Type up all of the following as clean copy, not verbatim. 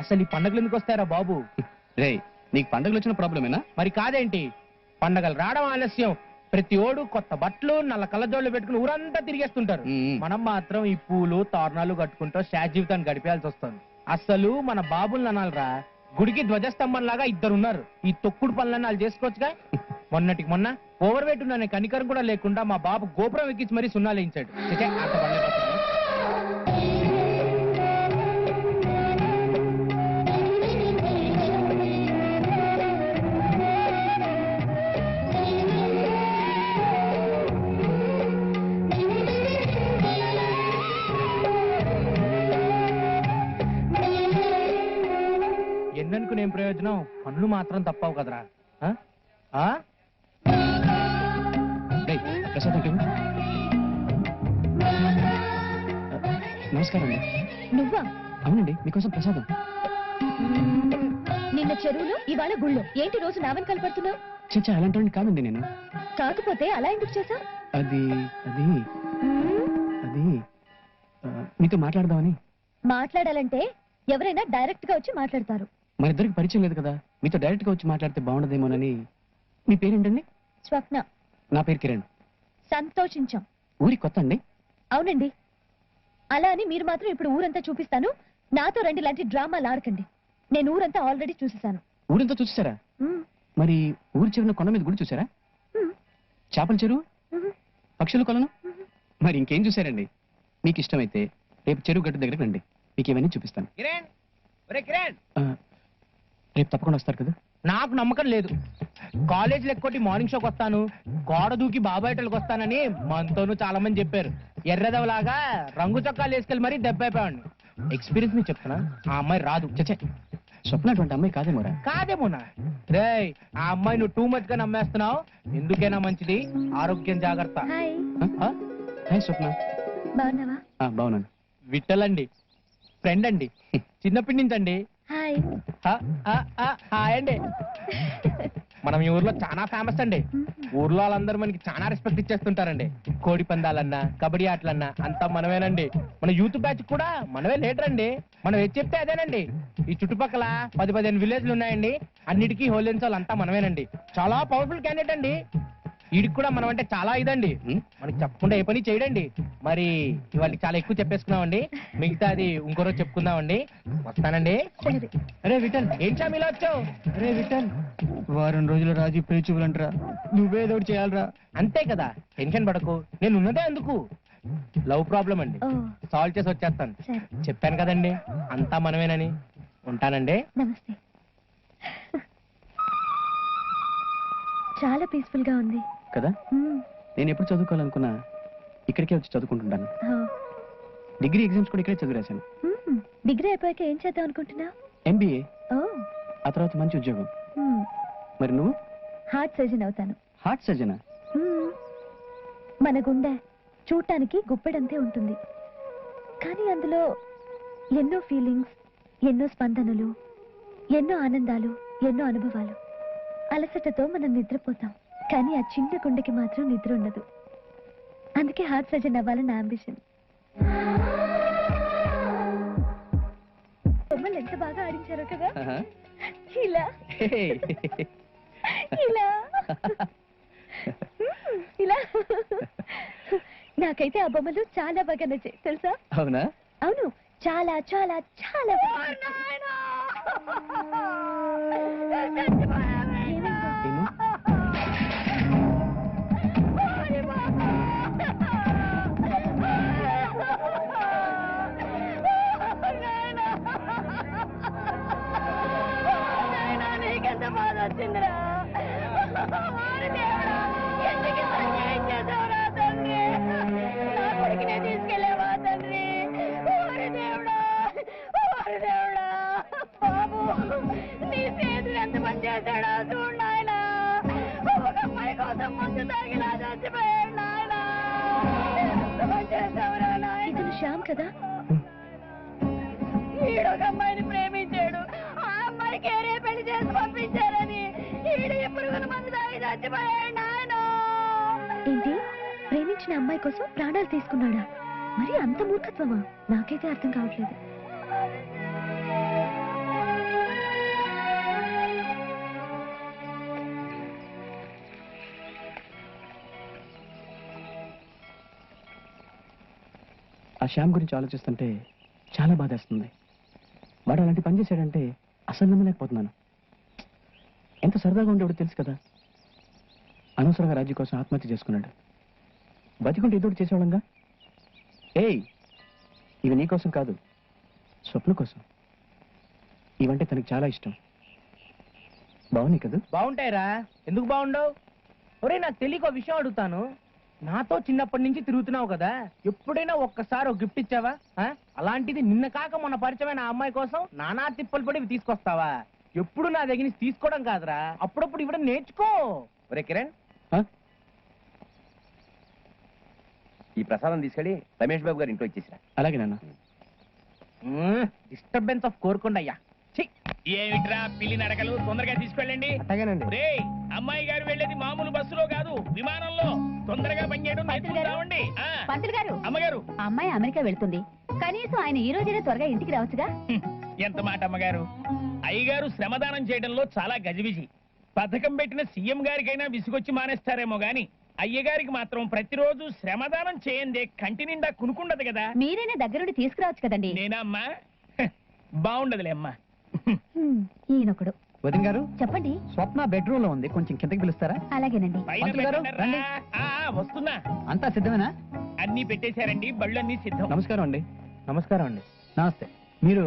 అసలు ఈ పండగలు ఎందుకు వస్తారా బాబు? రే నీకు పండగలు వచ్చిన ప్రాబ్లమేనా? మరి కాదేంటి, పండగలు రావడం ఆలస్యం, ప్రతి ఓడు కొత్త బట్టలు నల్ల కళ్ళజోళ్ళు పెట్టుకుని ఊరంతా తిరిగేస్తుంటారు. మనం మాత్రం ఈ పూలు తోరణాలు కట్టుకుంటూ శాశ్వత జీవితాన్ని గడిపేయాల్సి వస్తుంది. అసలు మన బాబుల్ని అనాలరా, గుడికి ధ్వజస్తంభం లాగా ఇద్దరున్నారు. ఈ తొక్కుడు పనులన్నీ వాళ్ళు చేసుకోవచ్చుగా. మొన్నటికి మొన్న ఓవర్ వెయిట్ ఉన్న కనికరం కూడా లేకుండా మా బాబు గోపురం ఎక్కించి మరీ సున్నాలు వేయించాడు. ఎన్ననుకునేం ప్రయోజనం, పనులు మాత్రం తప్పవు కదరా. నమస్కారం అండి. నువ్వా? అవునండి, మీకోసం ప్రసాదం. నిన్న చెరువులో ఇవాళ గుళ్ళో, ఏంటి రోజు నా వెనకాల పడుతున్నావు? చచ్చా అలాంటి కాదండి నేను. కాకపోతే అలా ఎందుకు చేశావు? అది అది అది మీతో మాట్లాడదామని. మాట్లాడాలంటే ఎవరైనా డైరెక్ట్ గా వచ్చి మాట్లాడతారు. మన ఇద్దరికి పరిచయం లేదు కదా, మీతో డైరెక్ట్ గా వచ్చి మాట్లాడితే బాగుండదేమోనని. మీ పేరేంటండి? స్వప్న. నా పేరు కిరణ్. సంతోషించాం. ఊరి కొత్త అండి? అవునండి. అలా అని మీరు మాత్రం ఇప్పుడు ఊరంతా చూపిస్తాను, నాతో రండి లాంటి డ్రామాలు ఆడకండి. నేను ఊరంతా ఆల్రెడీ చూసేసాను. ఊరంతా చూసారా? మరి ఊరి చివరిన కొండ మీద గుడి చూసారా? చేపల చెరువు, పక్షుల కొలను, మరి ఇంకేం చూసారండి? మీకు ఇష్టమైతే రేపు చెరువు గట్టు దగ్గరకు రండి, మీకు ఇవన్నీ చూపిస్తాను. రేపు తప్పకుండా వస్తారు కదా? నాకు నమ్మకం లేదు. కాలేజ్ లెక్కొట్టి మార్నింగ్ షోకి వస్తాను, గోడ దూకి బాబాయిటలకు వస్తానని మనతోనూ చాలా మంది చెప్పారు. ఎర్రదవలాగా రంగు చొక్కాలు వేసుకెళ్ళి మరీ దెబ్బ అయిపోయాడు. ఎక్స్పీరియన్స్ మీకు చెప్తున్నా, ఆ అమ్మాయి రాదు. చచ్చే, స్వప్న అటువంటి అమ్మాయి కాదేమోరా. కాదేమోనా? రే, ఆ అమ్మాయి నువ్వు టూ మచ్ గా నమ్మేస్తున్నావు. ఎందుకైనా మంచిది, ఆరోగ్యం జాగ్రత్త. హాయ్ స్వప్న. బాగున్నావా? బాగున్నాను. విట్టల్ అండి, ఫ్రెండ్ అండి, చిన్నప్పటి నుంచి అండి. హాయ్. హాయ్ అండి. మనం ఈ ఊర్లో చాలా ఫేమస్ అండి. ఊర్లో వాళ్ళందరూ మనకి చాలా రెస్పెక్ట్ ఇచ్చేస్తుంటారండి. కోడి పందాలన్నా కబడ్డీ ఆటలన్నా అంతా మనమేనండి. మన యూత్ బ్యాచ్ కూడా మనమే లీడర్ అండి. మనం ఏది చెప్తే అదేనండి. ఈ చుట్టుపక్కల 10-15 విలేజ్లు ఉన్నాయండి, అన్నిటికీ హోలియన్స్ వాళ్ళు అంతా మనమేనండి. చాలా పవర్ఫుల్ క్యాండిడేట్ అండి. వీడికి కూడా మనం అంటే చాలా ఇదండి, మనకి చెప్పకుండా ఏ పని చేయడండి. మరి ఇవాళ చాలా ఎక్కువ చెప్పేసుకున్నామండి, మిగతా అది ఇంకో రోజు చెప్పుకుందామండి. వస్తానండి. అరే విఠల్, ఏంటా మీలా వచ్చావు? అరే విఠల్, వారం రోజుల రాజీ పెళ్లి చూపులంటరా, నువ్వేదో చేయాలరా. అంతే కదా, టెన్షన్ పడకు, నేను ఉన్నదే అందుకు. లవ్ ప్రాబ్లం అండి, సాల్వ్ చేసి వచ్చేస్తాను. చెప్పాను కదండి, అంతా మనమేనని. ఉంటానండి. నమస్తే. చాలా పీస్ఫుల్ గా ఉంది కదా? నేను ఎప్పుడు చదువుకోవాలనుకున్నా ఇక్కడికే వచ్చి చదువుకుంటుంటాను. డిగ్రీ ఎగ్జామ్స్ కూడా ఇక్కడే చదువు రాశాను. డిగ్రీ అయిపోయాక ఏం చేద్దాం అనుకుంటున్నా? MBA. ఆ తర్వాత మంచి ఉద్యోగం. మరి నువ్వు? హార్ట్ సర్జన్ అవుతాను. హార్ట్ సర్జనా? మన గుండె చూడటానికి గుప్పెడంతే ఉంటుంది, కానీ అందులో ఎన్నో ఫీలింగ్స్, ఎన్నో స్పందనలు, ఎన్నో ఆనందాలు, ఎన్నో అనుభవాలు. అలసటతో మనం నిద్రపోతాం, కానీ ఆ చిన్న గుండెకి మాత్రం నిద్ర ఉండదు. అందుకే హార్ట్ సర్జన్ అవ్వాలని నా అంబిషన్. బొమ్మలు ఎంత బాగా ఆడించారు కదా, ఇలా ఇలా ఇలా. నాకైతే ఆ బొమ్మలు చాలా బాగా నచ్చాయి తెలుసా? అవునా? అవును, చాలా చాలా చాలా. నీకెంత బాధ వచ్చిందిరా? ఎందుకు అన్యాయం చేసావురా తండ్రి? నా కొడుకునే తీసుకెళ్ళావా తండ్రి? ఓరి దేవుడా, ఓరి దేవుడా. బాబు, నీ చేతులు ఎంత పని చేశాడా చూడు నాయనా. ఒక అమ్మాయి కోసం ముందు తాగిలా చచ్చిపోయాడు నాయనా. ఎంత పని చేసావురా నాయన. ఇతను శ్యామ్ కదా? ఈడొక అమ్మాయిని ప్రేమించాడు, ఆ అమ్మాయికి ఏరే పెళ్లి చేసి పంపించారని ఈడు ఎప్పుడు మందు తాగి చచ్చిపోయాడు నాయన. ఏంటి, ప్రేమించిన అమ్మాయి కోసం ప్రాణాలు తీసుకున్నాడా? మరి అంత మూర్ఖత్వమా? నాకైతే అర్థం కావట్లేదు. ఆ శ్యామ్ గురించి ఆలోచిస్తుంటే చాలా బాధేస్తుంది. వాడు అలాంటి పని చేశాడంటే అసలు నమ్మలేకపోతున్నాను. ఎంత సరదాగా ఉండేవాడు తెలుసు కదా. అనవసరంగా రాజీ కోసం ఆత్మహత్య చేసుకున్నాడు. బతికుంటే ఏదో ఒకటి చేసేవాళ్ళంగా. ఏయ్, ఇవి నీ కోసం కాదు, స్వప్న కోసం. ఇవంటే తనకి చాలా ఇష్టం. బాగున్నాయి కదా? బాగుంటాయిరా, ఎందుకు బాగుండవు? ఒరే, నాకు తెలియక విషయం అడుగుతాను. నాతో చిన్నప్పటి నుంచి తిరుగుతున్నావు కదా, ఎప్పుడైనా ఒక్కసారి ఒక గిఫ్ట్ ఇచ్చావా? అలాంటిది నిన్న కాక మొన్న పరిచయమైన ఆ అమ్మాయి కోసం నానా తిప్పలు పడి ఇవి తీసుకొస్తావా? ఎప్పుడు నా దగ్గర నుంచి తీసుకోవడం కాదురా, అప్పుడప్పుడు ఇవ్వడం నేర్చుకో. ఒరే కిరణ్, ఆ? ఈ ప్రసాదం తీసుకెళ్ళి రమేష్ బాబు గారి ఇంట్లో ఇచ్చేసిరా. అలాగే నాన్న. డిస్టర్బెన్స్ ఆఫ్ కోరుకోండి అయ్యా. ఏమిట్రా పిల్లి నడకలు, తొందరగా తీసుకెళ్ళండి. అట్టగానండి. రే, అమ్మాయి గారు వెళ్ళేది మామూలు బస్సులో కాదు, విమానంలో. తొందరగా పనిచేయడం నేర్చుకుంటామండి. పంతులు గారు, అమ్మగారు, ఆ అమ్మాయి అమెరికా వెళ్తుంది. కనీసం ఆయన ఈ రోజైనా త్వరగా ఇంటికి రావచ్చుగా. ఎంత మాట అమ్మగారు. అయ్యగారు శ్రమదానం చేయడంలో చాలా గజిబిజి. పథకం పెట్టిన సీఎం గారికైనా విసుగొచ్చి మానేస్తారేమో గాని అయ్యగారికి మాత్రం ప్రతిరోజు శ్రమదానం చేయందే కంటి నిండా కునుకుండదు కదా. మీరైనా దగ్గరుండి తీసుకురావచ్చు కదండి. నేనా అమ్మా? బాగుండదులే అమ్మా. ఈయనొకడు. వదిన గారు, చెప్పండి. స్వప్న బెడ్రూమ్ లో ఉంది, కొంచెం కిందకి పిలుస్తారా? అలాగేనండి. పైన పంతులు గారు, పెట్టండిరా. రండి. వస్తున్నా. అంతా సిద్ధమేనా? అన్ని పెట్టేశారండి, బళ్ళన్నీ సిద్ధం. నమస్కారం అండి. నమస్కారం అండి. నమస్తే. మీరు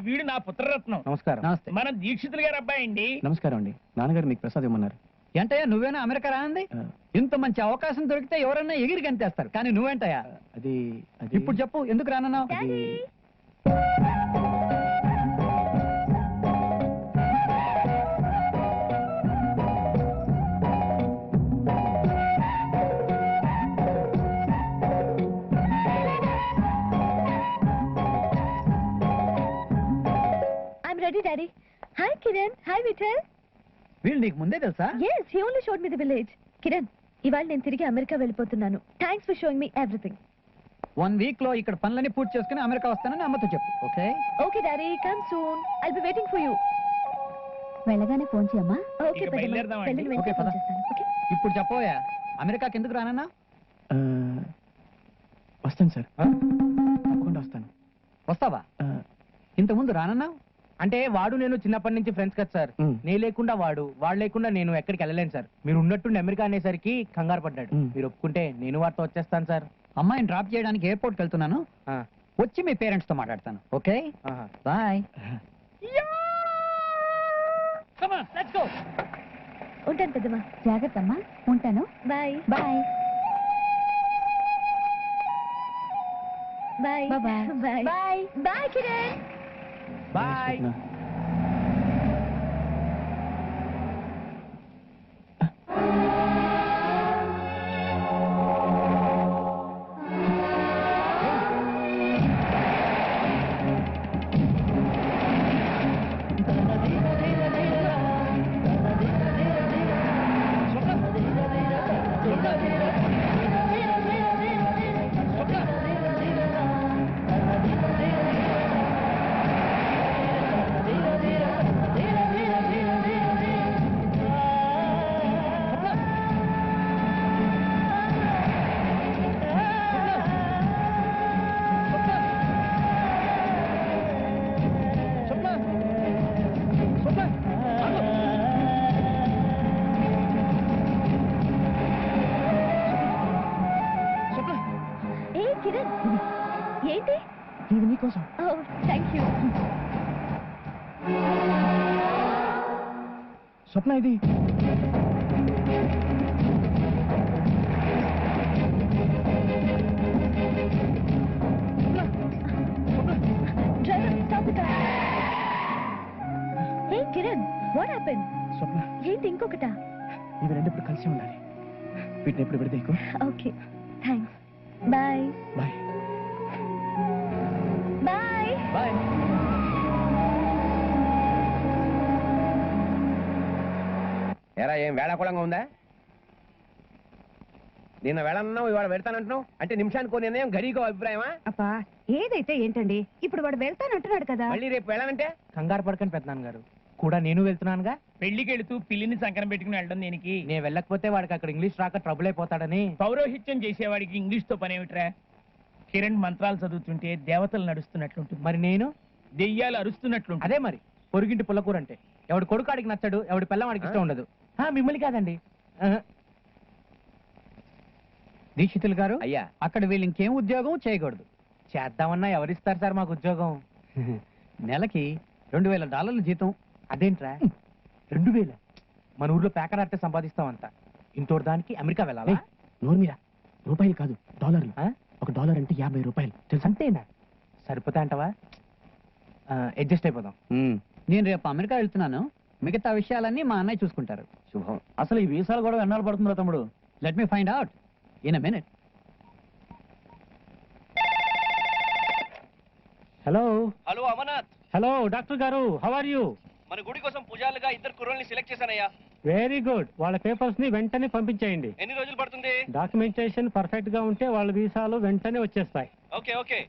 వీడు నా పుత్రరత్నం. నమస్కారం. నమస్తే. మన దీక్షితులు గారు అబ్బాయి అండి. నమస్కారం అండి. నాన్నగారు మీకు ప్రసాదం ఇవ్వమన్నారు. ఏంటయ్యా నువ్వేనా అమెరికా రాంది? ఇంత మంచి అవకాశం దొరికితే ఎవరన్నా ఎగిరి గంతేస్తారు, కానీ నువ్వేంటయ్యా? అది ఇప్పుడు చెప్పు, ఎందుకు రానన్నావు? Daddy. I'm ready, Daddy. Hi, Kiran. Hi, Vital. వీళ్ళు నీకు ముందే తెలుసా? Yes, he only showed me the village. Kiran, ఇవాళ నేను తిరిగి అమెరికా వెళ్ళిపోతున్నాను. Thanks for showing me everything. 1 week లో ఇక్కడ పనులన్నీ పూర్తి చేసుకుని అమెరికా వస్తానని అమ్మతో చెప్పు. Okay? Okay daddy, come soon. I'll be waiting for you. వెళ్ళగానే ఫోన్ చేయమ్మా. ఓకే ఇక బయలుదేరదామండి. పెద్దమ్మ. వెళ్ళిన ఓకే, వెంటనే పద. ఫోన్ చేస్తాను. ఓకే. ఇప్పుడు చెప్పోయా, అమెరికాకి ఎందుకు రానన్నా? వస్తాను సార్, తప్పకుండా వస్తాను. వస్తావా? ఇంతకుముందు రానన్నా? అంటే వాడు నేను చిన్నప్పటి నుంచి ఫ్రెండ్స్ కదా సార్. నేను లేకుండా వాడు లేకుండా నేను ఎక్కడికి వెళ్ళలేను సార్. మీరు ఉన్నట్టుండి అమెరికా అనేసరికి కంగారు పడ్డాడు. మీరు ఒప్పుకుంటే నేను వాడితో వచ్చేస్తాను సార్. అమ్మాయిని డ్రాప్ చేయడానికి ఎయిర్పోర్ట్కి వెళ్తున్నాను, వచ్చి మీ పేరెంట్స్ తో మాట్లాడతాను. Okay, bye. ఉంటాను పెద్దమ్మా. జాగ్రత్త అమ్మా. ఉంటాను. Bye bye bye bye bye bye bye Kiran. Bye. ఏ కిరణ్, ఏంటి? ఇది నీకోసం. ఓ థ్యాంక్ యూ. స్వప్న, ఇది డ్రైవర్ స్టాప్ ది కార్. ఏ కిరణ్, వాట్ హ్యాపెన్? స్వప్న, ఏంటి ఇంకొకటా? ఇవి రెండు ఇప్పుడు కలిసి ఉండాలి. వీటిని ఎప్పుడు విడదీయకు. Okay, thanks. Bye bye. Bye. Bye. ఎరా, ఏం వేళాకుళంగా ఉందా? నిన్న వేళన్నావు, ఇవాళ వెళ్తానంటున్నావు. అంటే నిమిషానికి కొన్ని నిర్ణయం, గడికో అభిప్రాయమా? అబ్బా, ఏదైతే ఏంటండి, ఇప్పుడు వాడు వెళ్తానంటున్నాడు కదా. మళ్ళీ రేపు వెళ్ళాలంటే కంగారు పడకని పెద్దనాన్న గారు, కూడా నేను వెళ్తున్నానుగా. పెళ్లికి వెళుతూ పిల్లిని సంకరం పెట్టుకుని వెళ్ళడం దేనికి? నేను వెళ్ళకపోతే వాడికి అక్కడ ఇంగ్లీష్ రాక ట్రబుల్ అయిపోతాడని. పౌరోహిత్యం చేసేవాడికి ఇంగ్లీష్ తో పనేమిట్రా? కిరణ్ మంత్రాలు చదువుతుంటే దేవతలు నడుస్తున్నట్లుంటుంది. మరి నేను దెయ్యాలు అరుస్తున్నట్లుంటుంది. అదే మరి పొరుగింటి పుల్లకూర అంటే ఎవడి కొడుకాడికి నచ్చడు, ఎవడి పిల్లం వాడికి ఇష్టం ఉండదు. మిమ్మల్ని కాదండి. దీక్షితులు గారు అయ్యా అక్కడ వీళ్ళు ఇంకేం ఉద్యోగం చేయకూడదు. చేద్దామన్నా ఎవరిస్తారు సార్ మాకు ఉద్యోగం? నెలకి $2000 జీతం. అదేంట్రా 2000? మన ఊర్లో పేకర్ ఆడితే సంపాదిస్తామంత. ఇంతోటి దానికి అమెరికా వెళ్ళాలా? నోర్మిరా, రూపాయలు కాదు డాలర్లు. ఆ? $1 అంటే $50 తెలుసా? అంతేనా? సరిపోతా అంటవా? అడ్జస్ట్ అయిపోదాం. నేను రేపు అమెరికా వెళ్తున్నాను. మిగతా విషయాలన్నీ మా అన్నయ్య చూసుకుంటారు. శుభం. అసలు ఈ వీసాలు కూడా ఎన్నాళ్ళు పడుతుందో తమ్ముడు? Let me find out in a minute. Hello hello Amarnath, hello doctor గారు, హౌ ఆర్ యూ? మన గుడి కోసం పూజారులుగా 2 కుర్రోల్ని సెలెక్ట్ చేశానయ్యా. Very good. వాళ్ళ పేపర్స్ ని వెంటనే పంపించేయండి. ఎన్ని రోజులు పడుతుంది? డాక్యుమెంటేషన్ పర్ఫెక్ట్ గా ఉంటే వాళ్ళ వీసాలు వెంటనే వచ్చేస్తాయి. Okay okay.